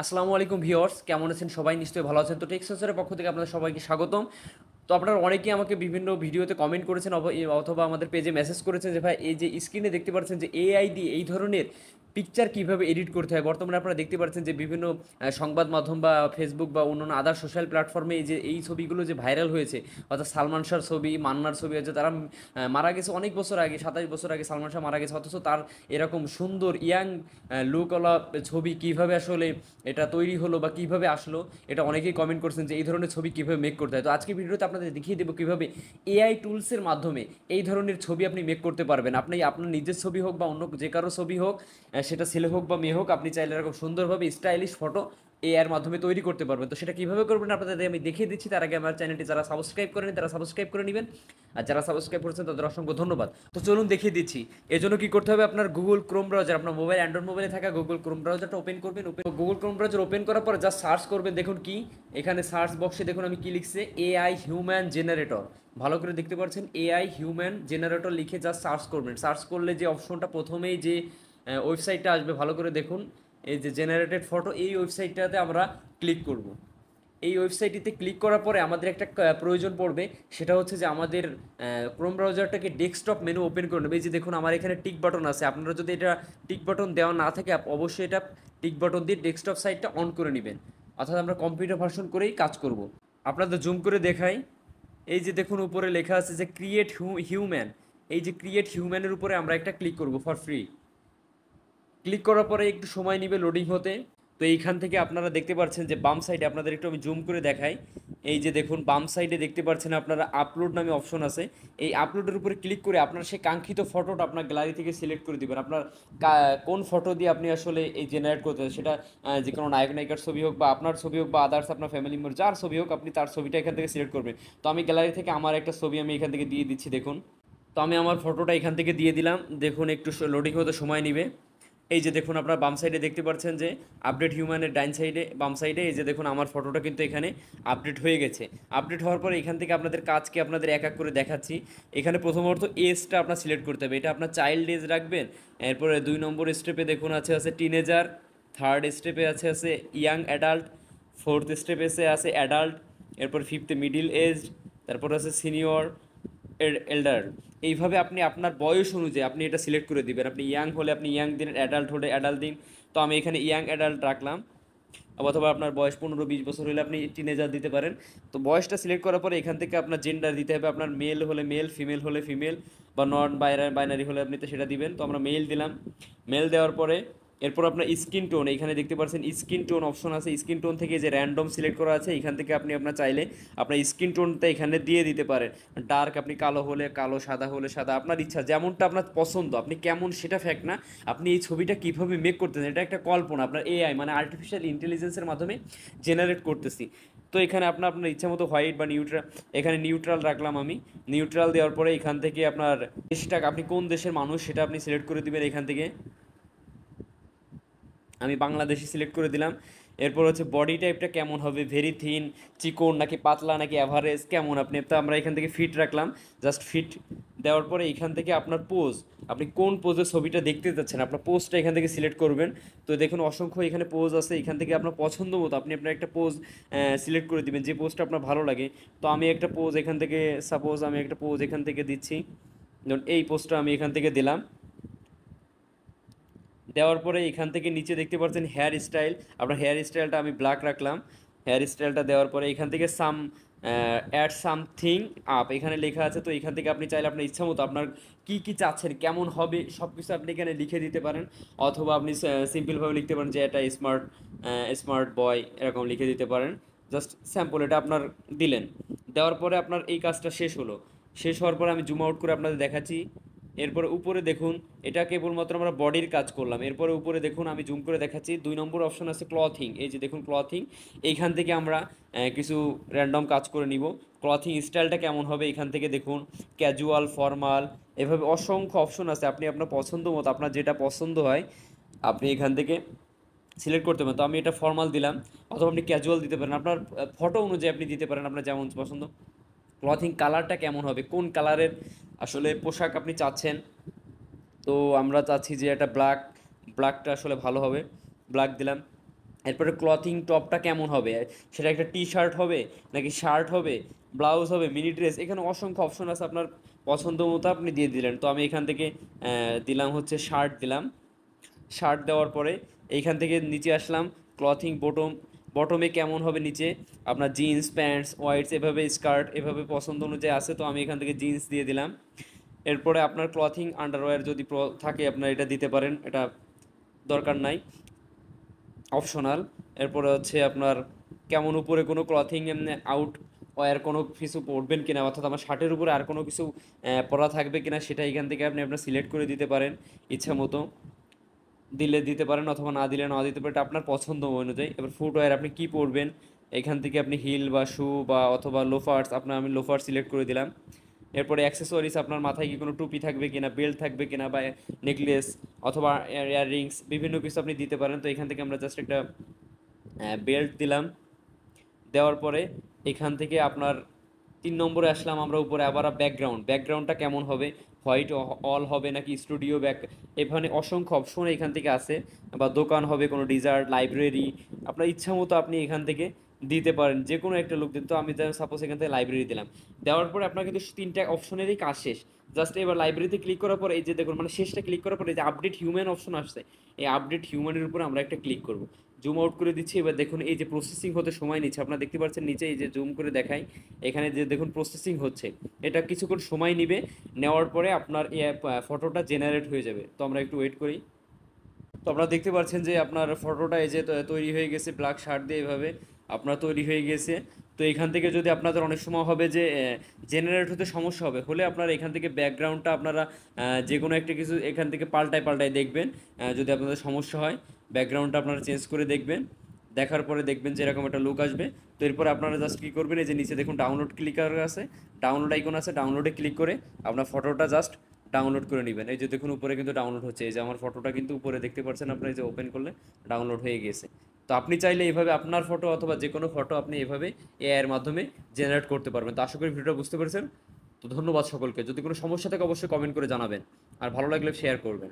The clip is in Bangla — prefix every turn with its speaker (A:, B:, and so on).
A: আসসালামু আলাইকুম ভিউয়ার্স, কেমন আছেন সবাই? নিশ্চয়ই ভালো আছেন। তো টেক্সটাসের পক্ষ থেকে আপনাদের সবাইকে স্বাগতম। তো আপনারা অনেকেই আমাকে বিভিন্ন ভিডিওতে কমেন্ট করেছেন অথবা আমাদের পেজে মেসেজ করেছেন যে ভাই এই যে স্ক্রিনে দেখতে পাচ্ছেন যে এআই দিয়ে এই ধরনের পিকচার কিভাবে এডিট করতে হয়। বর্তমানে আপনারা দেখতে পাচ্ছেন যে বিভিন্ন সংবাদ মাধ্যম বা ফেসবুক বা অন্যান্য আদার সোশ্যাল প্ল্যাটফর্মে এই যে এই ছবিগুলো যে ভাইরাল হয়েছে, অর্থাৎ সালমান শাহর ছবি, মান্নার ছবি হচ্ছে তারা মারা গেছে অনেক বছর আগে, 27 বছর আগে সালমান শাহ মারা গেছে, অথচ তার এরকম সুন্দর ইয়াং লুকওয়ালা ছবি কিভাবে আসলে এটা তৈরি হলো বা কিভাবে আসলো, এটা অনেকেই কমেন্ট করছেন যে এই ধরনের ছবি কিভাবে মেক করতে হয়। তো আজকে ভিডিওতে আপনাদের দেখিয়ে দেবো কিভাবে এআই টুলসের মাধ্যমে এই ধরনের ছবি আপনি মেক করতে পারবেন। আপনি আপনার নিজের ছবি হোক বা অন্য যে কারো ছবি হোক, সেটা ছেলে হোক বা মেয়ে হোক, আপনি চাইলে এরকম সুন্দরভাবে স্টাইলিশ ফটো এআই এর মাধ্যমে তৈরি করতে পারবেন। তো সেটা কিভাবে করবেন আপনাদের আমি দেখিয়ে দিচ্ছি। তার আগে আমার চ্যানেলটি যারা সাবস্ক্রাইব করেনি তারা সাবস্ক্রাইব করে নেবেন, আর যারা সাবস্ক্রাইব করেছেন তাদের অসংখ্য ধন্যবাদ। তো চলুন দেখিয়ে দিচ্ছি। এজন্য কি করতে হবে, আপনার গুগল ক্রোম ব্রাউজার, আপনার মোবাইল অ্যান্ড্রয়েড মোবাইলে থাকা গুগল ক্রোম ব্রাউজারটা ওপেন করবেন। গুগল ক্রোম ব্রাউজার ওপেন করার পর জাস্ট সার্চ করবেন। দেখুন কি এখানে সার্চ বক্সে দেখুন আমি কি লিখছে, এআই হিউম্যান জেনারেটর। ভালো করে দেখতে পাচ্ছেন, এআই হিউম্যান জেনারেটর লিখে জাস্ট সার্চ করবেন। সার্চ করলে যে অপশনটা প্রথমেই যে ওয়েবসাইটটা আসবে, ভালো করে দেখুন, এই যে জেনারেটেড ফটো, এই ওয়েবসাইটটাতে আমরা ক্লিক করব। এই ওয়েবসাইটটিতে ক্লিক করার পরে আমাদের একটা প্রয়োজন পড়বে, সেটা হচ্ছে যে আমাদের ক্রোম ব্রাউজারটাকে ডেস্কটপ মেনু ওপেন করে নেবে। এই যে দেখুন আমার এখানে টিক বাটন আছে, আপনারা যদি এটা টিক বাটন দেওয়া না থাকে অবশ্যই এটা টিক বাটন দিয়ে ডেস্কটপ সাইটটা অন করে নেবেন, অর্থাৎ আমরা কম্পিউটার ভার্সন করেই কাজ করব। আপনাদের জুম করে দেখাই, এই যে দেখুন উপরে লেখা আছে যে ক্রিয়েট হিউম্যান। এই যে ক্রিয়েট হিউম্যানের উপরে আমরা একটা ক্লিক করব ফর ফ্রি। ক্লিক করার পরে একটু সময় নেবে লোডিং হতে। তো এইখান থেকে আপনারা দেখতে পাচ্ছেন যে বাম সাইডে, আপনাদের একটু আমি জুম করে দেখাই, এই যে দেখুন বাম সাইডে দেখতে পাচ্ছেন আপনারা আপলোড নামে অপশন আছে। এই আপলোডের উপরে ক্লিক করে আপনার সেই কাঙ্ক্ষিত ফটোটা আপনার গ্যালারি থেকে সিলেক্ট করে দিবেন। আপনার কোন ফটো দিয়ে আপনি আসলে এই জেনারেট করতে চান, সেটা যে কোনো নায়ক নায়িকার ছবি হোক বা আপনার ছবি হোক বা আদার্স আপনার ফ্যামিলি মেম্বার যার ছবি হোক, আপনি তার ছবিটা এখান থেকে সিলেক্ট করবেন। তো আমি গ্যালারি থেকে আমার একটা ছবি আমি এখান থেকে দিয়ে দিচ্ছি। দেখুন, তো আমি আমার ফটোটা এখান থেকে দিয়ে দিলাম। দেখুন একটু লোডিং হতে সময় নেবে। এই যে দেখুন আপনার বাম সাইডে দেখতে পাচ্ছেন যে আপডেট হিউম্যানের ডাইন সাইডে বাম সাইডে, এই যে দেখুন আমার ফটোটা কিন্তু এখানে আপডেট হয়ে গেছে। আপডেট হওয়ার পরে এখান থেকে আপনাদের কাজকে আপনাদের এক এক করে দেখাচ্ছি। এখানে প্রথমত এজটা আপনার সিলেক্ট করতে হবে, এটা আপনার চাইল্ড এজ রাখবেন। এরপরে 2 নম্বর স্টেপে দেখুন আছে টিনেজার, থার্ড স্টেপে আছে ইয়াং অ্যাডাল্ট, ফোর্থ স্টেপে আছে অ্যাডাল্ট, এরপর ফিফথে মিডিল এজ, তারপর আছে সিনিয়র, এল্ডার। এইভাবে আপনি আপনার বয়স অনুযায়ী আপনি এটা সিলেক্ট করে দিবেন। আপনি ইয়াং হলে আপনি ইয়াং দিন, অ্যাডাল্ট হলে অ্যাডাল্ট দিন। তো আমি এখানে ইয়াং অ্যাডাল্ট রাখলাম। অথবা আপনার বয়স 15-20 বছর হলে আপনি টিনেজার দিতে পারেন। তো বয়সটা সিলেক্ট করার পরে এখান থেকে আপনার জেন্ডার দিতে হবে, আপনার মেল হলে মেল, ফিমেল হলে ফিমেল, বা নন বাইনারি হলে আপনি তো সেটা দিবেন। তো আমরা মেল দিলাম। মেল দেওয়ার পরে এরপর আপনার স্কিন টোন, এখানে দেখতে পাচ্ছেন স্কিন টোন অপশন আছে। স্কিন টোন থেকে যে র্যান্ডম সিলেক্ট করা আছে, এখান থেকে আপনি আপনার চাইলে আপনার স্কিন টোনটা এখানে দিয়ে দিতে পারেন। ডার্ক আপনি কালো হলে কালো, সাদা হলে সাদা, আপনার ইচ্ছা যেমনটা আপনার পছন্দ, আপনি কেমন সেটা ফ্যাক্ট না, আপনি এই ছবিটা কীভাবে মেক করতেছেন এটা একটা কল্পনা, আপনার এআই মানে আর্টিফিশিয়াল ইন্টেলিজেন্সের মাধ্যমে জেনারেট করতেছি। তো এখানে আপনার আপনার ইচ্ছা মতো হোয়াইট বা নিউট্রাল, এখানে নিউট্রাল রাখলাম আমি। নিউট্রাল দেওয়ার পরে এখান থেকে আপনার দেশটা, আপনি কোন দেশের মানুষ সেটা আপনি সিলেক্ট করে দিবেন। এখান থেকে আমি বাংলাদেশি সিলেক্ট করে দিলাম। এরপর হচ্ছে বডি টাইপটা কেমন হবে, ভেরি থিন, চিকন নাকি পাতলা নাকি অ্যাভারেজ কেমন, আপনি তো আমরা এখান থেকে ফিট রাখলাম। জাস্ট ফিট দেওয়ার পরে এখান থেকে আপনার পোজ, আপনি কোন পোজে ছবিটা দেখতে চাচ্ছেন আপনার পোজটা এখান থেকে সিলেক্ট করবেন। তো দেখুন অসংখ্য এখানে পোজ আছে, এখান থেকে আপনার পছন্দ মতো আপনি আপনার একটা পোজ সিলেক্ট করে দিবেন, যে পোজটা আপনার ভালো লাগে। তো আমি একটা পোজ এখান থেকে, সাপোজ আমি একটা পোজ এখান থেকে দিচ্ছি, ধরুন এই পোজটা আমি এখান থেকে দিলাম। দেওয়ার পরে এখান থেকে নিচে দেখতে পাচ্ছেন হেয়ার স্টাইল, আপনার হেয়ার স্টাইলটা আমি ব্ল্যাক রাখলাম। হেয়ার স্টাইলটা দেওয়ার পরে এখান থেকে অ্যাড সামথিং আপ এখানে লেখা আছে। তো এখান থেকে আপনি চাইলে আপনার ইচ্ছা মতো আপনার কী কী চাচ্ছেন, কেমন হবে সব কিছু আপনি এখানে লিখে দিতে পারেন। অথবা আপনি সিম্পলভাবে লিখতে পারেন যে এটা স্মার্ট স্মার্ট বয়, এরকম লিখে দিতে পারেন। জাস্ট স্যাম্পল এটা আপনার দিলেন। দেওয়ার পরে আপনার এই কাজটা শেষ হলো। শেষ হওয়ার পরে আমি জুম আউট করে আপনাদের দেখাচ্ছি। এরপরে উপরে দেখুন, এটা কেবলমাত্র আমরা বডির কাজ করলাম। এরপরে উপরে দেখুন আমি জুম করে দেখাচ্ছি, 2 নম্বর অপশন আছে ক্লথিং। এই যে দেখুন ক্লথিং, এইখান থেকে আমরা কিছু র্যান্ডম কাজ করে নিব। ক্লথিং স্টাইলটা কেমন হবে এখান থেকে দেখুন, ক্যাজুয়াল, ফর্মাল, এভাবে অসংখ্য অপশন আছে। আপনি আপনার পছন্দ মতো আপনার যেটা পছন্দ হয় আপনি এখান থেকে সিলেক্ট করতে পারেন। তো আমি এটা ফর্মাল দিলাম, অথবা আপনি ক্যাজুয়াল দিতে পারেন, আপনার ফটো অনুযায়ী আপনি দিতে পারেন আপনার যেমন পছন্দ। ক্লথিং কালারটা কেমন হবে, কোন কালারের আসলে পোশাক আপনি চাচ্ছেন। তো আমরা চাচ্ছি যে এটা ব্ল্যাকটা আসলে ভালো হবে, ব্ল্যাক দিলাম। এরপরে ক্লথিং টপটা কেমন হবে, সেটা একটা টি শার্ট হবে নাকি শার্ট হবে, ব্লাউজ হবে, মিনি ড্রেস, এখানে অসংখ্য অপশন আছে, আপনার পছন্দ মতো আপনি দিয়ে দিলেন। তো আমি এখান থেকে দিলাম হচ্ছে শার্ট দিলাম। শার্ট দেওয়ার পরে এইখান থেকে নিচে আসলাম, ক্লথিং বটমে কেমন হবে নিচে, আপনার জিন্স প্যান্টস হোয়াইটস এভাবে স্কার্ট এভাবে পছন্দ অনুযায়ী আছে, তো আমি এখান থেকে জিন্স দিয়ে দিলাম। এরপরে আপনার ক্লথিং আন্ডারওয়্যার যদি থাকে আপনার এটা দিতে পারেন, এটা দরকার নাই, অপশনাল। এরপরে হচ্ছে আপনার কেমন উপরে কোনো ক্লথিং এমনি আউট ওয়ার কোনো কিছু পরবেন কিনা, অর্থাৎ আমার শার্টের উপরে আর কোনো কিছু পরা থাকবে কিনা সেটা এখান থেকে আপনি আপনার সিলেক্ট করে দিতে পারেন ইচ্ছা মতো, দিলে দিতে পারেন অথবা না দিলে না দিতে পারেন, এটা আপনার পছন্দ অনুযায়ী। এবার ফুটওয়্যার আপনি কী পরবেন, এখান থেকে আপনি হিল বা শু বা অথবা লোফার্স, আমি লোফার সিলেক্ট করে দিলাম। এরপরে অ্যাক্সেসরিজ, আপনার মাথায় কি কোনো টুপি থাকবে কিনা, বেল্ট থাকবে কিনা বা নেকলেস অথবা ইয়াররিংস বিভিন্ন কিছু আপনি দিতে পারেন। তো এখান থেকে আমরা জাস্ট একটা বেল্ট দিলাম। দেওয়ার পরে এখান থেকে আপনার 3 নম্বরে আসলাম আমরা উপরে, আবার ব্যাকগ্রাউন্ডটা কেমন হবে, হোয়াইট অল হবে নাকি স্টুডিও ব্যাক, এখানে অসংখ্য অপশন এখান থেকে আছে, বা দোকান হবে কোনো ডিজার্ট লাইব্রেরি, আপনার ইচ্ছা মতো আপনি এখান থেকে দিতে পারেন যে কোনো একটা লুক দিন। তো আমি সাপোজ এখান থেকে লাইব্রেরি দিলাম। দেওয়ার পরে আপনার কিন্তু 3টা অপশনেরই কাজ শেষ। জাস্ট এবার লাইব্রেরিতে ক্লিক করার পর এই যে দেখুন মানে শেষটা ক্লিক করার পরে এই যে আপডেট হিউম্যান অপশন আসছে, এই আপডেট হিউম্যানের উপরে আমরা একটা ক্লিক করব। জুম আউট করে দিচ্ছি। এবার দেখুন এই যে প্রসেসিং হতে সময় নিচ্ছে, আপনারা দেখতে পাচ্ছেন নিচে এই যে জুম করে দেখাই, এখানে যে দেখুন প্রসেসিং হচ্ছে, এটা কিছুক্ষণ সময় নেবে। নেওয়ার পরে আপনার এই ফটোটা জেনারেট হয়ে যাবে। তো আমরা একটু ওয়েট করি। তো আপনারা দেখতে পাচ্ছেন যে আপনার ফটোটা এই যে তৈরি হয়ে গেছে, ব্ল্যাক শার্ট দিয়ে এভাবে আপনার তৈরি হয়ে গেছে। তো এখান থেকে যদি আপনাদের অনেক সময় হবে যে জেনারেট হতে সমস্যা হবে, হলে আপনারা এখান থেকে ব্যাকগ্রাউন্ডটা আপনারা যে কোনো একটা কিছু এখান থেকে পাল্টায় দেখবেন। যদি আপনাদের সমস্যা হয় ব্যাকগ্রাউন্ডটা আপনারা চেঞ্জ করে দেখবেন, দেখার পরে দেখবেন যে এরকম একটা লুক আসবে। তো এরপর আপনারা জাস্ট কী করবেন, এই যে নিচে দেখুন ডাউনলোড ক্লিকার আছে, ডাউনলোড আইকন আছে, ডাউনলোডে ক্লিক করে আপনার ফটোটা জাস্ট ডাউনলোড করে নেবেন। এই যে দেখুন উপরে কিন্তু ডাউনলোড হচ্ছে, এই যে আমার ফটোটা কিন্তু উপরে দেখতে পাচ্ছেন আপনারা, এই যে ওপেন করলে ডাউনলোড হয়ে গেছে। তো আপনি চাইলে এইভাবে আপনার ফটো অথবা যে কোনো ফটো আপনি এভাবে এআই এর মাধ্যমে জেনারেট করতে পারবেন। তো আশা করি ভিডিওটা বুঝতে পেরেছেন। তো ধন্যবাদ সকলকে। যদি কোনো সমস্যা থাকে অবশ্যই কমেন্ট করে জানাবেন, আর ভালো লাগলে শেয়ার করবেন।